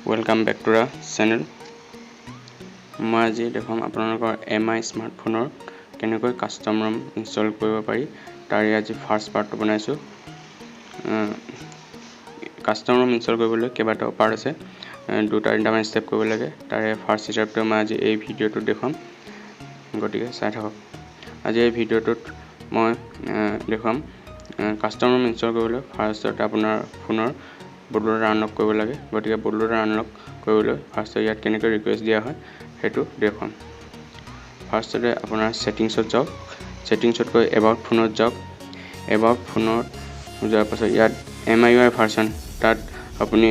Welcome back to the channel. মই আজি দেখুৱাম আপোনালোকৰ MI স্মাৰ্টফোনৰ কেনেকৈ কাস্টম ROM ইনষ্টল কৰিব পাৰি তাৰে আজি ফাৰ্স্ট পাৰ্টটো বনাইছো কাস্টম ROM ইনষ্টল কৰিবলৈ কেইবাটাও পাৰ্ট আছে দুটা তিনিটামান ষ্টেপ কৰিব লাগে তাৰে ফাৰ্স্ট ষ্টেপটো মই আজি এই ভিডিঅ'টোত দেখুৱাম গতিকে চাই থাকক আজি এই ভিডিঅ'টোত মই দেখুৱাম কাস্টম ROM ইনষ্টল কৰিবলৈ ফাৰ্স্টতে আপোনাৰ ফোনৰ bootloader unlock কৰিব লাগে গতিকে bootloader unlock কৰিবলৈ ফাৰ্স্ট ইয়াত কেনেকৈ ৰিকুৱেষ্ট দিয়া হয় হেতু দেখুৱাম ফাৰ্স্টতে আপোনাৰ সেটিংছত যাওক সেটিংছত গৈ about ফোনত যাওক about ফোনত যোৱাৰ পাছত ইয়াত MIUI ভাৰ্সন তাত আপুনি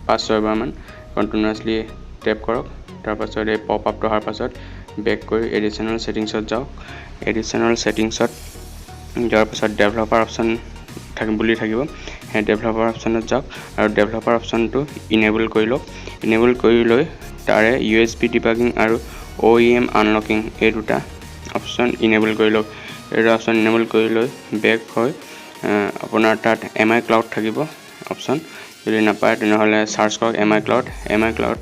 5-6 বাৰমান কন্টিনিউয়াছলি টেপ কৰক তাৰ পাছত এই পপ আপ অহাৰ পাছত বেক কৰি এডিশনাল সেটিংছত যাওক এডিশনাল সেটিংছত যোৱাৰ পাছত ডেভেলপাৰ অপচন বুলি থাকিব হে ডেভেলপাৰ অপচনত যাওক আৰু ডেভেলপাৰ অপচনটো ইনেবল কৰি লওক ইনেবল কৰি লৈ তাৰে USB ডিবাগিং আৰু OEM আনলকিং এই দুটা অপচন ইনেবল কৰি লওক এই অপচন ইনেবল কৰি লৈ বেক হৈ আপোনাৰ তাত MI ক্লাউড থাকিব অপচন যদি নাপায় তেনেহলে সাৰ্চ কৰক MI ক্লাউড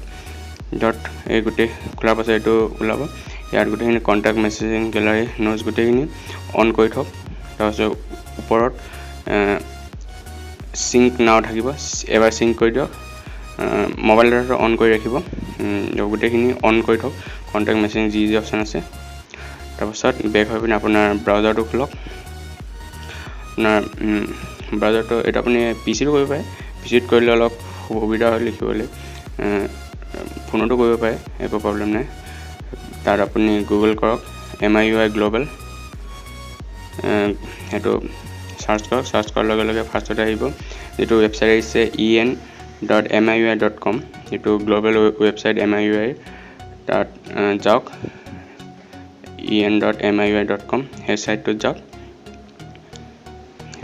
ডট এই গুটে খোলাৰ পাছত এটো ওলাব ইয়াৰ গুটেখিনি কন্টাক্ট মেছেজিং গ্যালাৰি নোটস গুটেখিনি অন কৰি থওক তাৰপিছত ওপৰত সিঙ্ক নাও থাকিব এবাৰ সিঙ্ক কৰি দিয়ক মোবাইল ডাটা অন কৰি ৰাখিব গুটেখিনি অন কৰি থওক কন্টাক্ট মেছেজিং যি অপচন আছে তাৰপিছত বেক হৈ পিনে আপোনাৰ ব্ৰাউজাৰটো খুলক আপোনাৰ ব্ৰাউজাৰটো এটা আপুনি পিচিটো কৰিব পাৰে পিচিত কৰিলে অলপ সুবিধা হয় লিখিবলৈ ফোনতো কৰিব পাৰে একো প্ৰবলেম নাই তাৰ আপুনি গুগল কৰক MIUI গ্লোবাল হেতু সাৰ্চ কৰাৰ লগে লগে ফাৰ্স্টতে আহিব যেটো ওয়েবসাইট আছে en.miui.com যেটো গ্লোবাল ওয়েবসাইট MIUI তাত যাওক en.miui.com এই সাইটটোত যাওক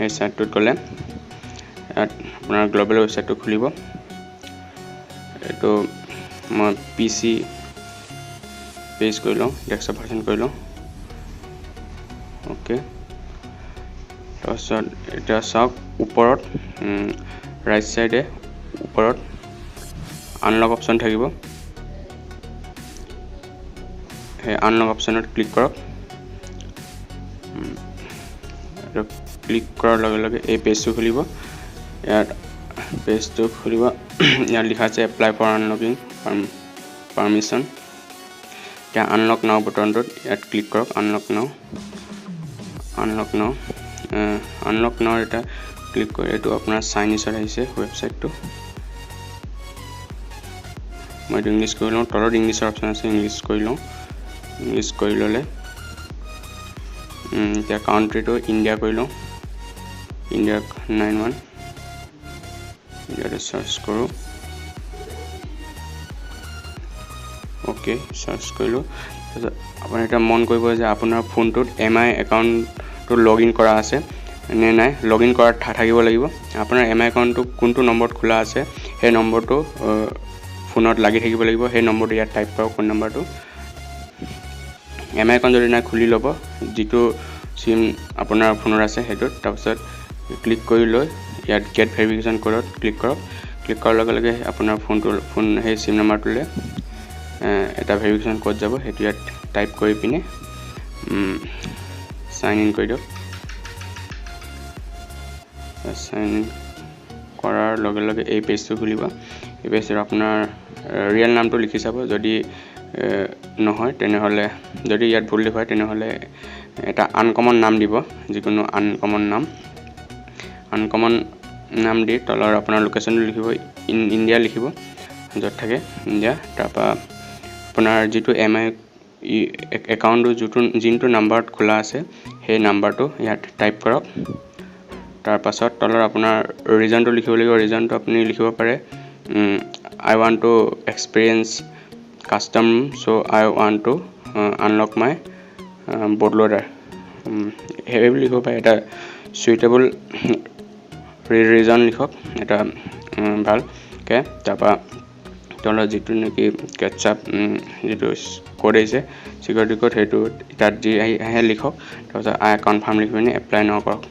এই সাইটটোত গলে আপোনাৰ গ্লোবাল ওয়েবসাইটটো খুলিব এটো মই পিসি পেজ কৰি লওঁ ডেস্কটপ ভাৰ্সন কৰি লওঁ ওকে তাৰপিছত এটা চাওক ওপৰত ৰাইট সাইডে ওপৰত আনলক অপচন থাকিব এই আনলক অপচনত ক্লিক কৰক ক্লিক কৰাৰ লগে লগে এই পেজটো খুলিব ইয়াত পেজটো খুলিব ইয়াত লিখা আছে এপ্লাই ফৰ আনলকিং পাৰমিশন এতিয়া আনলক নাও বটনটোত ইয়াত ক্লিক কৰক আনলক নাও এটা ক্লিক কৰি এটো আপোনাৰ চাইনিজত আহিছে ওয়েবসাইটটো মই ইংলিশ কৰি লওঁ তলত ইংলিশৰ অপচন আছে ইংলিশ কৰি ললে এতিয়া কাউন্ট্ৰিটো ইন্ডিয়া কৰি লওঁ ইন্ডিয়া 91 ইয়াতে সাৰ্চ কৰো ওকে সাৰ্চ কৰিলো আপুনি এটা মন কৰিব যে আপোনাৰ ফোনটোত MI একাউন্টটো লগইন কৰা আছে নে নাই লগইন কৰা থাকিব লাগিব আপোনাৰ MI একাউন্টটো কোনটো নম্বৰত খোলা আছে সেই নম্বৰটো ফোনত লাগি থাকিব লাগিব সেই নম্বৰটো ইয়াত টাইপ কৰক ফোন নম্বৰটো MI একাউন্ট যদি নাই খুলি ল'ব যেটো সিম আপোনাৰ ফোনৰ আছে হেতুত তাৰপিছত ক্লিক কৰি লৈ ইয়াত গেট ভেৰিফিকেশন কোডত ক্লিক কৰক ক্লিক কৰাৰ লগে লগে আপোনাৰ ফোন সেই সিম নম্বৰটোলে এটা ভেৰিফিকেশন কোড যাব হেতু ইয়াত টাইপ কৰি পিনে সাইন ইন কৰি দিয়ক সাইন ইন কৰাৰ লগে লগে এই পেজটো খুলিব এই পেজত আপোনাৰ ৰিয়েল নামটো লিখি চাব যদি নহয় তেনেহলে যদি ইয়াত ভুল লিখা হয় তেনেহলে এটা আনকমন নাম দিব যিকোনো আনকমন নাম দি তলৰ আপোনাৰ লোকেশনটো লিখিব ইন্ডিয়া লিখিব যত থাকে ইন্ডিয়া তাৰপা আপোনাৰ যেটো MI একাউন্টটো যিটো নম্বৰত খোলা আছে সেই নম্বৰটো ইয়াত টাইপ কৰক তাৰ পাছত তলৰ আপোনাৰ ৰিজনটো লিখিব লাগিব ৰিজনটো আপুনি লিখিব পাৰে I want to experience custom so I want to unlock my bootloader হেই বুলি লিখিব পাৰে এটা সুইটেবল ৰিজন লিখক এটা ভাল কে তাৰপা তলৰ যেটো নেকি কেটচাপ যেটো কোড আছে সিকিউৰিটি কোড হেতু তাত দি আহে লিখক তাৰপিছত আই কনফাৰ্ম লিখি পিনে এপ্লাই নাও কৰক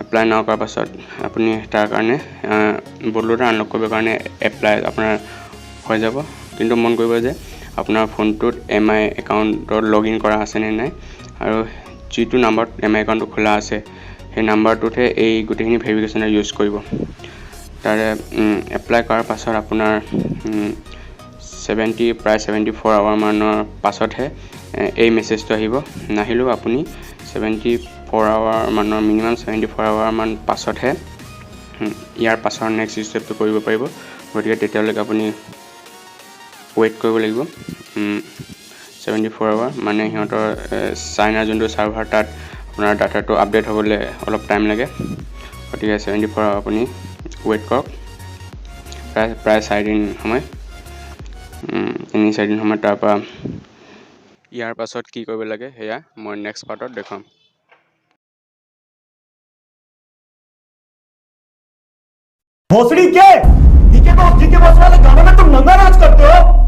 এপ্লাই নাও কৰাৰ পাছত আপুনি তাৰ কাৰণে বুটলোডাৰ আনলক কৰিবৰ কাৰণে এপ্লাই আপোনাৰ হৈ যাব। কিন্তু মন কৰিব যে আপোনাৰ ফোনটোত MI একাউণ্টত লগইন কৰা আছে নে নাই, আৰু যিটো নাম্বাৰত MI একাউণ্টটো খোলা আছে সেই নাম্বাৰটোতহে এই গোটেইখিনি ভেৰিফিকেশ্যনে ইউজ কৰিব। তাৰে এপ্লাই কৰাৰ পাছত আপোনাৰ প্ৰায় 74 আৱাৰ মানৰ পাছতহে এই মেছেজটো আহিব। নাহিলেও আপুনি 74 আৱাৰ মানৰ মিনিমাম 74 আৱাৰ মান পাছতহে ইয়াৰ পাছৰ নেক্সট ষ্টেপটো কৰিব পাৰিব। গতিকে তেতিয়ালৈকে আপুনি ৱেইট কৰিব লাগিব 74 আৱাৰ, মানে সিহঁতৰ চাইনাৰ যোনটো ছাৰ্ভাৰ তাত আপোনাৰ ডাটাটো আপডেট হ'বলৈ অলপ টাইম লাগে। গতিকে 74 আৱাৰ আপুনি ৱেইট কৰক, প্ৰায় 4 দিন সময়, 4 দিন সময়। তাৰপৰা ইয়াৰ পাছত কি কৰিব লাগে সেয়া মই নেক্সট পাৰ্টত দেখুৱাম। भोसड़ी के